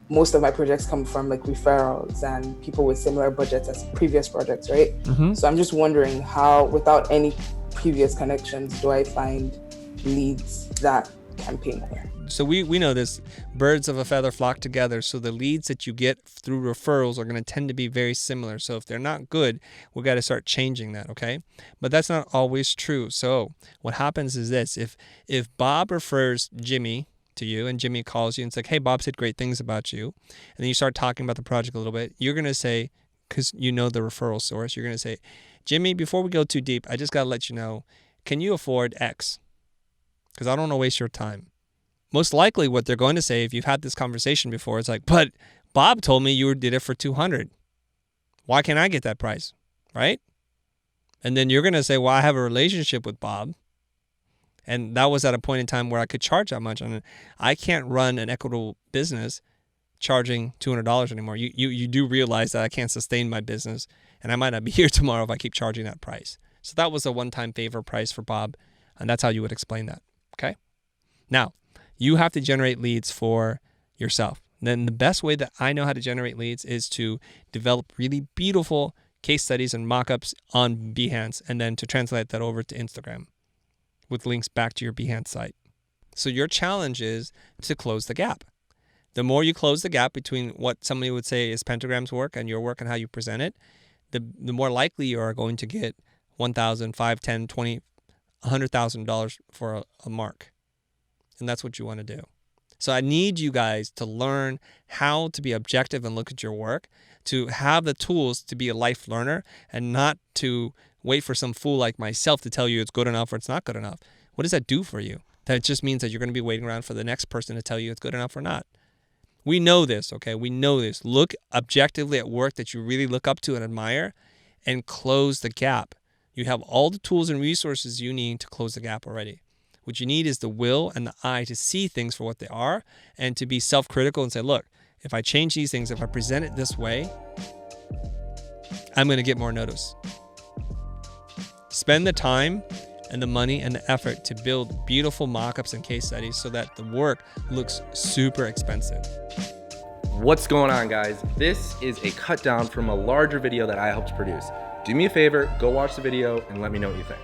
most of my projects come from like referrals and people with similar budgets as previous projects, right? So I'm just wondering how, without any previous connections, do I find leads that can pay more? So we know this, birds of a feather flock together. So the leads that you get through referrals are going to tend to be very similar. So if they're not good, we got to start changing that, okay? But that's not always true. So what happens is this: if Bob refers Jimmy to you and Jimmy calls you and it's like, hey, Bob said great things about you, and then you start talking about the project a little bit, you're going to say, because you know the referral source, you're going to say, Jimmy, before we go too deep, I just got to let you know, can you afford X? Because I don't want to waste your time. Most likely what they're going to say, if you've had this conversation before, it's like, but Bob told me you did it for $200. Why can't I get that price? Right? And then you're going to say, well, I have a relationship with Bob. And that was at a point in time where I could charge that much. And I can't run an equitable business charging $200 anymore. You do realize that I can't sustain my business. And I might not be here tomorrow if I keep charging that price. So that was a one-time favor price for Bob. And that's how you would explain that. Okay? Now, you have to generate leads for yourself. Then the best way that I know how to generate leads is to develop really beautiful case studies and mock-ups on Behance, and then to translate that over to Instagram with links back to your Behance site. So your challenge is to close the gap. The more you close the gap between what somebody would say is Pentagram's work and your work and how you present it, the more likely you are going to get $1,000, $5,000, $10,000, $20,000, $100,000 for a mark. And that's what you want to do. So I need you guys to learn how to be objective and look at your work, to have the tools to be a life learner and not to wait for some fool like myself to tell you it's good enough or it's not good enough. What does that do for you? That just means that you're going to be waiting around for the next person to tell you it's good enough or not. We know this, okay? We know this. Look objectively at work that you really look up to and admire and close the gap. You have all the tools and resources you need to close the gap already. What you need is the will and the eye to see things for what they are and to be self-critical and say, look, if I change these things, if I present it this way, I'm going to get more notice. Spend the time and the money and the effort to build beautiful mock-ups and case studies so that the work looks super expensive. What's going on, guys? This is a cut down from a larger video that I helped produce. Do me a favor, go watch the video and let me know what you think.